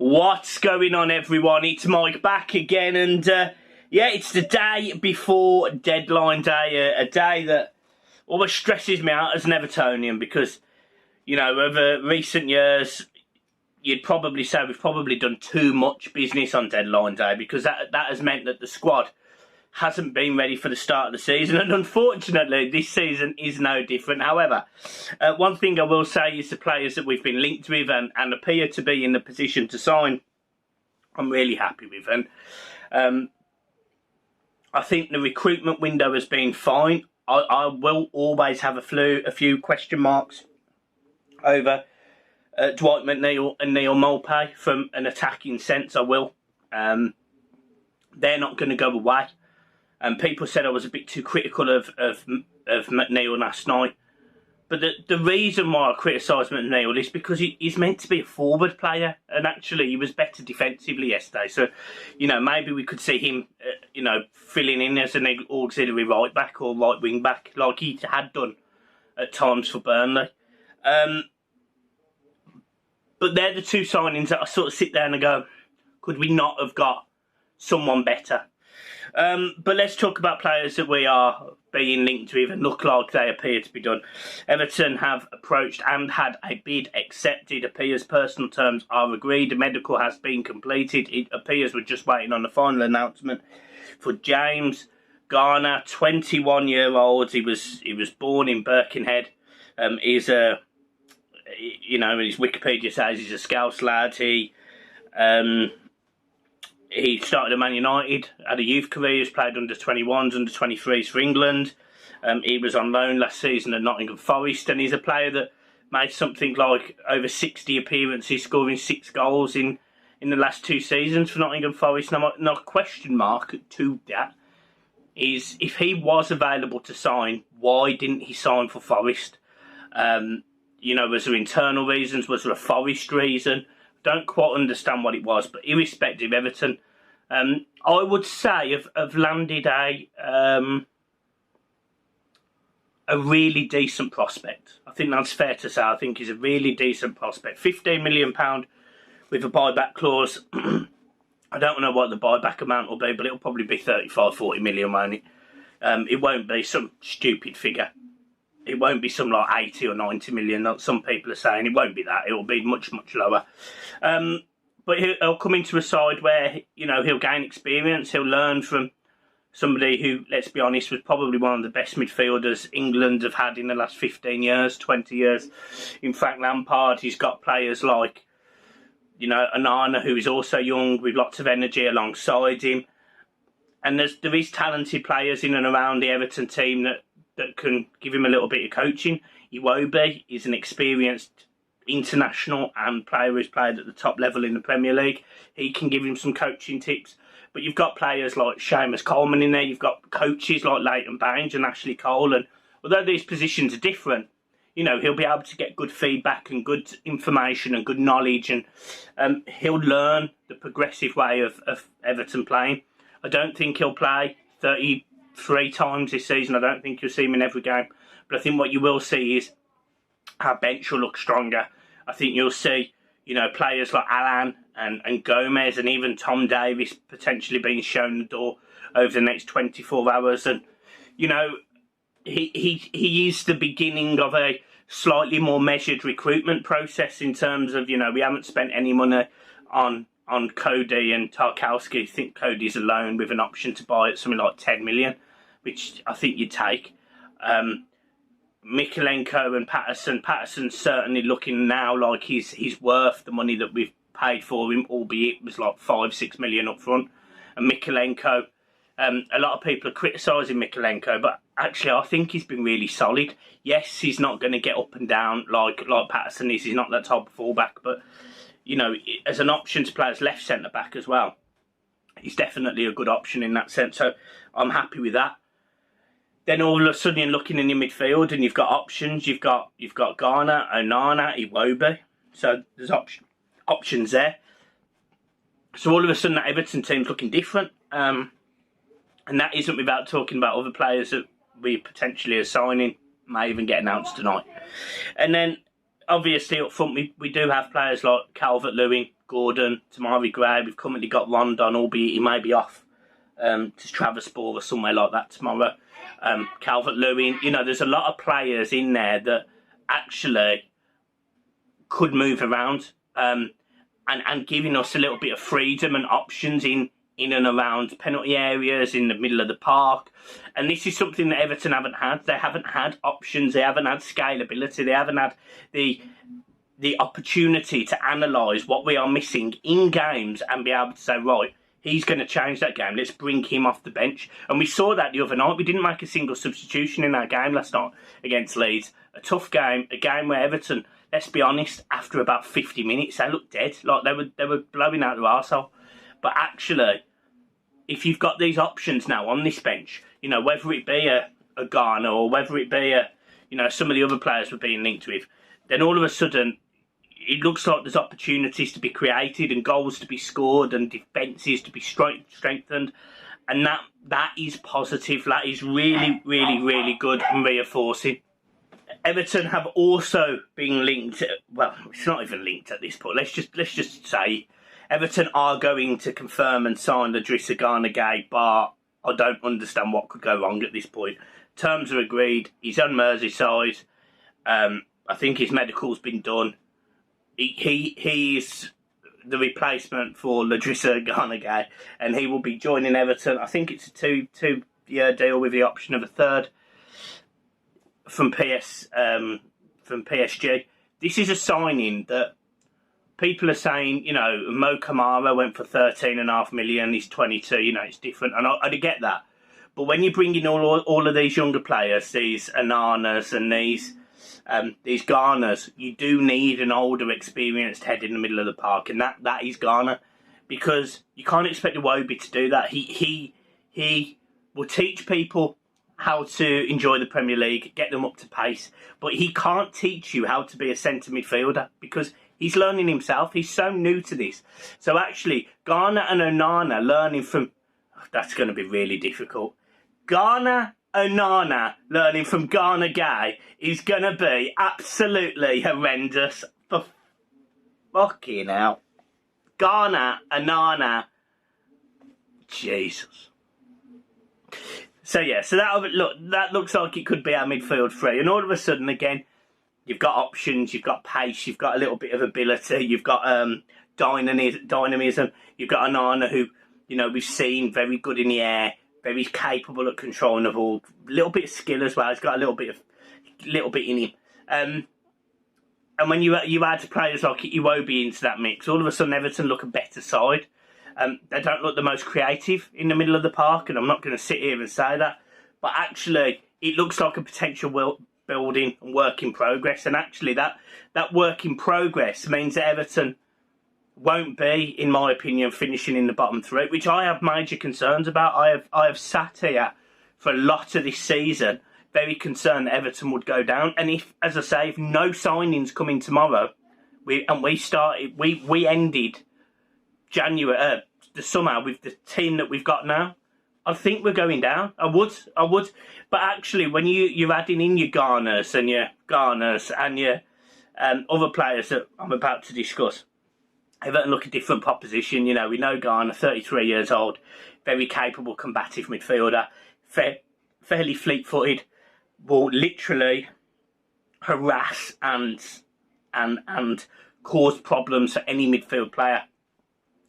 What's going on, everyone? It's Mike back again, and yeah, it's the day before deadline day, a day that always stresses me out as an Evertonian because, you know, over recent years, you'd probably say we've probably done too much business on deadline day because that has meant that the squad hasn't been ready for the start of the season, and unfortunately this season is no different. However, one thing I will say is the players that we've been linked with and appear to be in the position to sign, I'm really happy with. And I think the recruitment window has been fine. I will always have a few question marks over Dwight McNeil and Neil Maupay from an attacking sense. I will. They're not going to go away. And people said I was a bit too critical of McNeil last night. But the reason why I criticise McNeil is because he's meant to be a forward player. And actually, he was better defensively yesterday. So, you know, maybe we could see him, filling in as an auxiliary right back or right wing back, like he had done at times for Burnley. But they're the two signings that I sort of sit there and I go, could we not have got someone better? But let's talk about players that we are being linked with and look like they appear to be done. Everton have approached and had a bid accepted. Appears personal terms are agreed. The medical has been completed. It appears we're just waiting on the final announcement for James Garner, 21-year-old. He was born in Birkenhead. He's a, his Wikipedia says he's a Scouse lad. He started at Man United, had a youth career, he's played under 21s, under 23s for England. He was on loan last season at Nottingham Forest, and he's a player that made something like over 60 appearances, scoring 6 goals in the last 2 seasons for Nottingham Forest. Now, a question mark to that is, if he was available to sign, why didn't he sign for Forest? Was there internal reasons? Was there a Forest reason? Don't quite understand what it was, but irrespective, Everton, I would say, have landed a really decent prospect. I think that's fair to say. I think he's a really decent prospect. £15 million with a buyback clause. I don't know what the buyback amount will be, but it'll probably be 35-40 million, won't it? It won't be some stupid figure. It won't be some like 80 or 90 million, like some people are saying. It won't be that. It will be much, much lower. But he'll come into a side where, he'll gain experience. He'll learn from somebody who, let's be honest, was probably one of the best midfielders England have had in the last 15 years, 20 years. In fact, Lampard, he's got players like, Onana, who is also young with lots of energy alongside him. And there is talented players in and around the Everton team that can give him a little bit of coaching. Iwobi is an experienced international and player who's played at the top level in the Premier League. He can give him some coaching tips. But you've got players like Seamus Coleman in there. You've got coaches like Leighton Baines and Ashley Cole. And although these positions are different, he'll be able to get good feedback and good information and good knowledge. And he'll learn the progressive way of Everton playing. I don't think he'll play 33 times this season. I don't think you'll see him in every game. But I think what you will see is our bench will look stronger. I think you'll see, players like Alan and Gomez and even Tom Davis potentially being shown the door over the next 24 hours. And, he is the beginning of a slightly more measured recruitment process in terms of, we haven't spent any money on Cody and Tarkowski. I think Cody's a loan with an option to buy at something like 10 million, which I think you'd take. Mikalenko and Patterson's certainly looking now like he's worth the money that we've paid for him, albeit it was like 5-6 million up front. And Mikalenko, a lot of people are criticising Mikalenko, but actually I think he's been really solid. Yes, he's not going to get up and down like Patterson is. He's not that type of fullback, but as an option to play as left centre back as well, he's definitely a good option in that sense. So I'm happy with that. Then all of a sudden you're looking in your midfield and you've got options. You've got Garner, Onana, Iwobi. So there's options there. So all of a sudden that Everton team's looking different. And that isn't without talking about other players that we potentially are signing, may even get announced tonight. And then obviously up front we do have players like Calvert-Lewin, Gordon, Tamari Gray. We've currently got Rondon, albeit he may be off to Traverspor or somewhere like that tomorrow. Calvert-Lewin. You know, there's a lot of players in there that actually could move around and giving us a little bit of freedom and options in and around penalty areas, in the middle of the park. And this is something that Everton haven't had. They haven't had options. They haven't had scalability. They haven't had the opportunity to analyse what we are missing in games and be able to say, right, he's going to change that game. Let's bring him off the bench. And we saw that the other night. We didn't make a single substitution in our game last night against Leeds. A tough game, a game where Everton, let's be honest, after about 50 minutes, they looked dead. Like they were blowing out their arsehole. But actually, if you've got these options now on this bench, you know, whether it be a Garner or whether it be some of the other players we're being linked with, then all of a sudden, it looks like there's opportunities to be created and goals to be scored and defences to be strengthened. And that is positive. That is really, really, really good and reinforcing. Everton have also been linked. Well, it's not even linked at this point. Let's just say Everton are going to confirm and sign Idrissa Gueye, but I don't understand what could go wrong at this point. Terms are agreed. He's on Merseyside. I think his medical's been done. He's the replacement for Idrissa Gueye, and he will be joining Everton. I think it's a two-year deal with the option of a third from PSG. This is a signing that people are saying, you know, Mo Kamara went for 13.5 million. He's 22. You know, it's different, and I get that. But when you bring in all of these younger players, these Ananas and these Garners, you do need an older, experienced head in the middle of the park, and that is Garner, because you can't expect Iwobi to do that. He will teach people how to enjoy the Premier League, get them up to pace, but he can't teach you how to be a centre midfielder because he's learning himself. He's so new to this. So actually, Garner and Onana learning from... that's going to be really difficult. Garner Onana learning from Garner Gueye is going to be absolutely horrendous. For fucking hell. Garner Onana. Jesus. So yeah, so that looks like it could be our midfield three. And all of a sudden, again, you've got options, you've got pace, you've got a little bit of ability, you've got dynamism, you've got Onana who, you know, we've seen very good in the air, very capable at controlling the ball, a little bit of skill as well. He's got a little bit in him. And when you add players like Iwobi into that mix, all of a sudden Everton look a better side. They don't look the most creative in the middle of the park, and I'm not going to sit here and say that, but actually it looks like a potential building and work in progress. And actually that work in progress means that Everton won't be, in my opinion, finishing in the bottom three, which I have major concerns about. I have sat here for a lot of this season very concerned that Everton would go down. And if, as I say, if no signings come in tomorrow, we ended January, the summer with the team that we've got now, I think we're going down. I would. But actually, when you're adding in your Garners and your other players that I'm about to discuss, Everton look a different proposition. You know, we know Garner, 33 years old, very capable, combative midfielder, fairly fleet-footed, will literally harass and cause problems for any midfield player.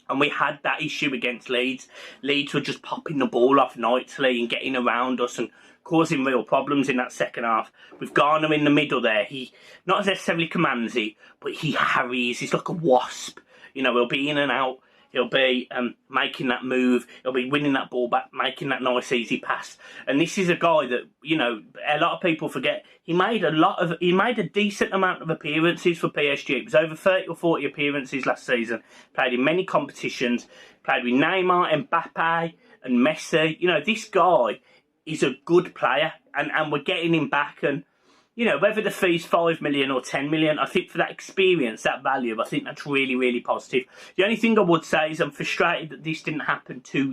And we had that issue against Leeds. Leeds were just popping the ball off nightly and getting around us and causing real problems in that second half. With Garner in the middle there, he not necessarily commands it, but he harries. He's like a wasp. You know, he'll be in and out. He'll be making that move. He'll be winning that ball back, making that nice, easy pass. And this is a guy that, you know, a lot of people forget. He made a decent amount of appearances for PSG. It was over 30 or 40 appearances last season. Played in many competitions. Played with Neymar, Mbappe, and Messi. You know, this guy is a good player, and we're getting him back. And you know, whether the fee's 5 million or 10 million, I think for that experience, that value, I think that's really, really positive. The only thing I would say is I'm frustrated that this didn't happen 2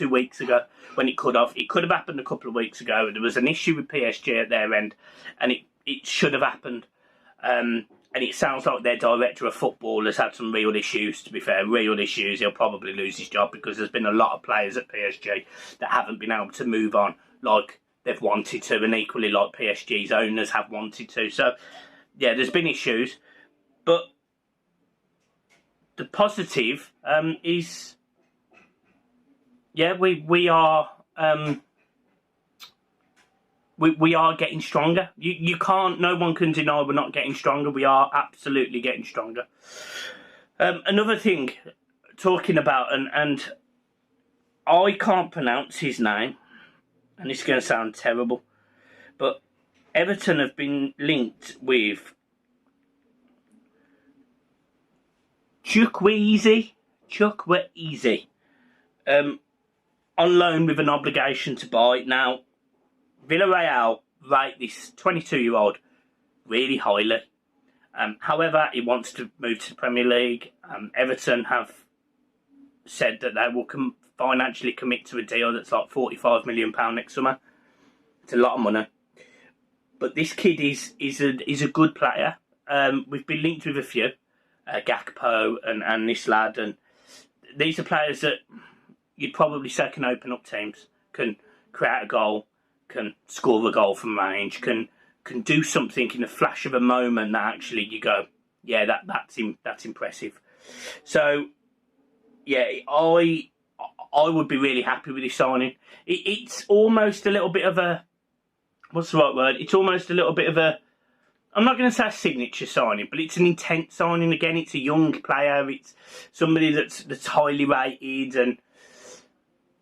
weeks ago when it could have. It could have happened a couple of weeks ago. There was an issue with PSG at their end, and it should have happened And it sounds like their director of football has had some real issues, to be fair, real issues. He'll probably lose his job because there's been a lot of players at PSG that haven't been able to move on like they've wanted to, and equally like PSG's owners have wanted to. So, yeah, there's been issues. But the positive is, yeah, we are... We are getting stronger. You can't, no one can deny we're not getting stronger. We are absolutely getting stronger. Another thing, talking about, and I can't pronounce his name, and it's going to sound terrible, but Everton have been linked with Chukwueze, on loan with an obligation to buy. Now, Villarreal rate this 22-year-old really highly. However, he wants to move to the Premier League. Everton have said that they will financially commit to a deal that's like £45 million next summer. It's a lot of money. But this kid is a good player. We've been linked with a few, Gakpo and this lad, and these are players that you'd probably say can open up teams, can create a goal, can score a goal from range, can do something in a flash of a moment that actually you go, yeah, that's impressive. So, yeah, I would be really happy with this signing. It's almost a little bit of a, what's the right word? It's almost a little bit of a, I'm not going to say a signature signing, but it's an intense signing. Again, it's a young player. It's somebody that's highly rated, and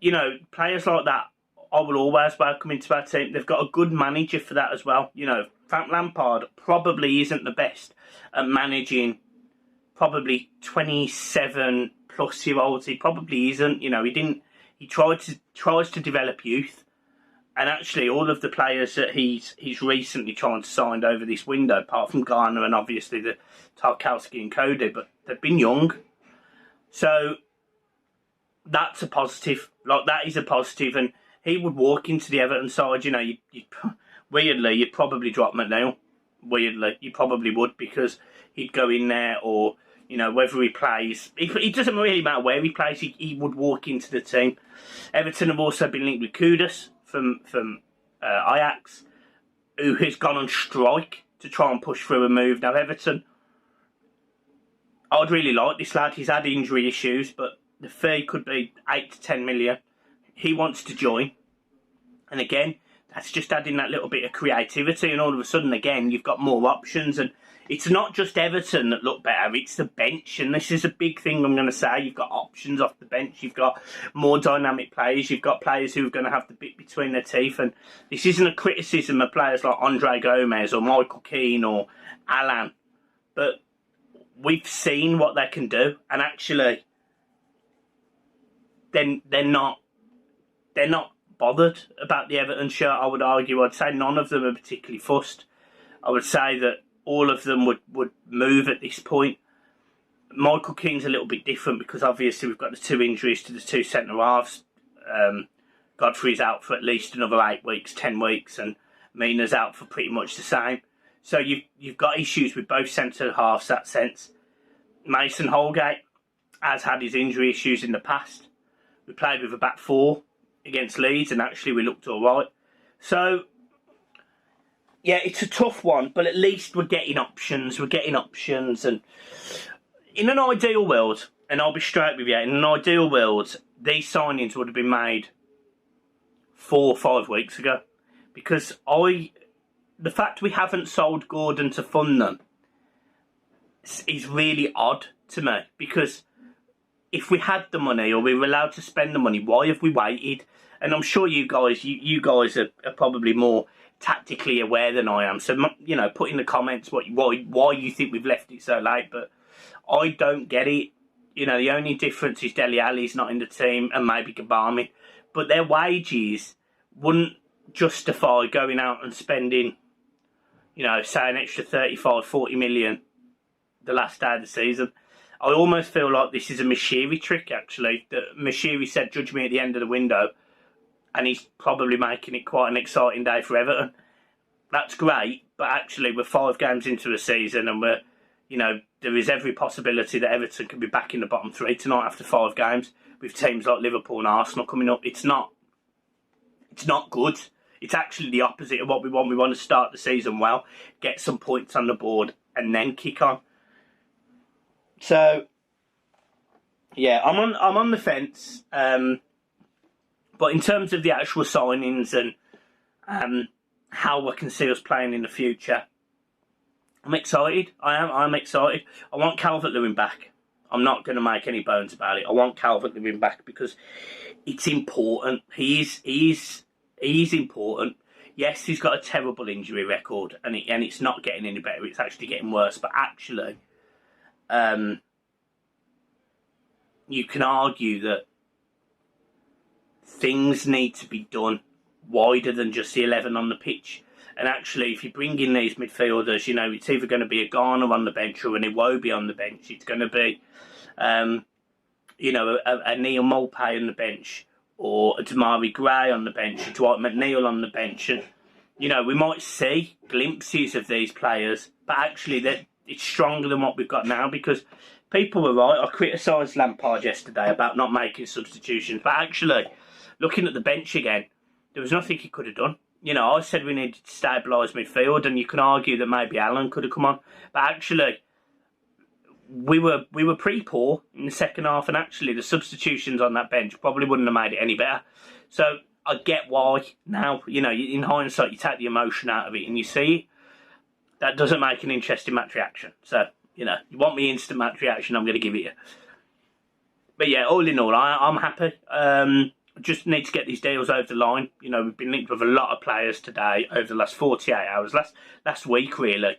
you know, players like that I will always welcome into our team. They've got a good manager for that as well. You know, Frank Lampard probably isn't the best at managing probably 27 plus year olds. He probably isn't. You know, he tries to develop youth. And actually, all of the players that he's recently trying to sign over this window, apart from Garner and obviously the Tarkowski and Cody, but they've been young. So that's a positive. Like, that is a positive. And he would walk into the Everton side, you know, weirdly, you'd probably drop McNeil. Weirdly, you probably would, because he'd go in there, or, you know, whether he plays, it doesn't really matter where he plays, he would walk into the team. Everton have also been linked with Kudus from Ajax, who has gone on strike to try and push through a move. Now, Everton, I'd really like this lad. He's had injury issues, but the fee could be 8 to 10 million. He wants to join. And again, that's just adding that little bit of creativity, and all of a sudden, again, you've got more options. And it's not just Everton that look better, it's the bench. And this is a big thing I'm going to say. You've got options off the bench. You've got more dynamic players. You've got players who are going to have the bit between their teeth. And this isn't a criticism of players like Andre Gomez or Michael Keane or Alan. But we've seen what they can do. And actually, they're not bothered about the Everton shirt, I would argue. I'd say none of them are particularly fussed. I would say that all of them would move at this point. Michael Keane's a little bit different because obviously we've got the 2 injuries to the 2 centre-halves. Godfrey's out for at least another 8 weeks, 10 weeks, and Mina's out for pretty much the same. So you've got issues with both centre-halves, that sense. Mason Holgate has had his injury issues in the past. We played with a back 4 against Leeds, and actually we looked all right. So, yeah, it's a tough one, but at least we're getting options. And in an ideal world, and I'll be straight with you, in an ideal world, these signings would have been made 4 or 5 weeks ago. Because the fact we haven't sold Gordon to fund them is really odd to me. Because if we had the money, or we were allowed to spend the money, why have we waited? And I'm sure you guys are probably more tactically aware than I am. So, you know, put in the comments why you think we've left it so late. But I don't get it. You know, the only difference is Dele Alli's not in the team, and maybe Gabami. But their wages wouldn't justify going out and spending, you know, say an extra 35, 40 million the last day of the season. I almost feel like this is a Mashiri trick, actually. That Mashiri said, judge me at the end of the window. And he's probably making it quite an exciting day for Everton. That's great, but actually we're 5 games into the season, and You know, there is every possibility that Everton can be back in the bottom 3 tonight after 5 games, with teams like Liverpool and Arsenal coming up. It's not good. It's actually the opposite of what we want. We want to start the season well, get some points on the board, and then kick on. So, yeah, I'm on the fence. But in terms of the actual signings and how I can see us playing in the future, I'm excited. I'm excited. I want Calvert-Lewin back. I'm not going to make any bones about it. I want Calvert-Lewin back because it's important. He's important. Yes, he's got a terrible injury record, and it's not getting any better. It's actually getting worse. But actually, you can argue that things need to be done wider than just the 11 on the pitch. And actually, if you bring in these midfielders, you know, it's either going to be a Garner on the bench or an Iwobi on the bench. It's going to be, you know, a Neil Mulpay on the bench, or a Damari Gray on the bench, a Dwight McNeil on the bench. And, you know, we might see glimpses of these players, but actually it's stronger than what we've got now, because people were right. I criticised Lampard yesterday about not making substitutions, but actually, looking at the bench again, there was nothing he could have done. You know, I said we needed to stabilise midfield, and you can argue that maybe Alan could have come on. But actually, we were pretty poor in the second half, and actually the substitutions on that bench probably wouldn't have made it any better. So I get why now. You know, in hindsight, you take the emotion out of it and you see it. That doesn't make an interesting match reaction. So, you know, you want me instant match reaction, I'm going to give it you. But yeah, all in all, I'm happy. Just need to get these deals over the line. You know, we've been linked with a lot of players today over the last 48 hours, last week really.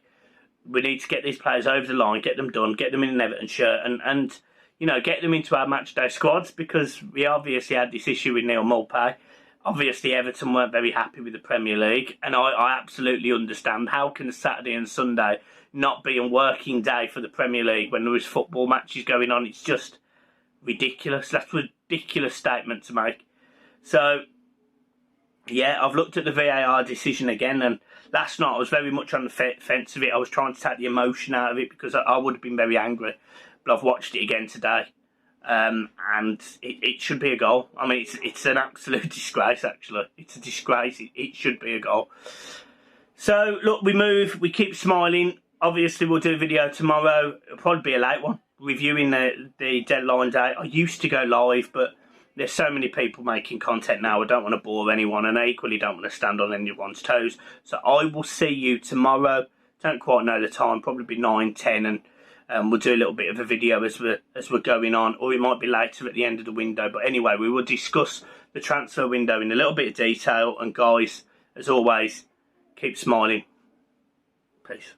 We need to get these players over the line, get them done, get them in an Everton shirt, and you know, get them into our matchday squads, because we obviously had this issue with Neil Mulpay. Obviously, Everton weren't very happy with the Premier League, and I absolutely understand. How can Saturday and Sunday not be a working day for the Premier League when there is football matches going on? It's just ridiculous. That's a ridiculous statement to make. So, yeah, I've looked at the VAR decision again, and last night I was very much on the fence of it. I was trying to take the emotion out of it because I would have been very angry. But I've watched it again today, and it should be a goal. I mean, it's an absolute disgrace, actually. It's a disgrace. It should be a goal. So, look, we move. We keep smiling. Obviously, we'll do a video tomorrow. It'll probably be a late one, reviewing the deadline day. I used to go live, but there's so many people making content now. I don't want to bore anyone, and I equally don't want to stand on anyone's toes. So I will see you tomorrow. Don't quite know the time. Probably be 9, 10, and we'll do a little bit of a video as we're going on, or it might be later at the end of the window. But anyway, we will discuss the transfer window in a little bit of detail. And guys, as always, keep smiling. Peace.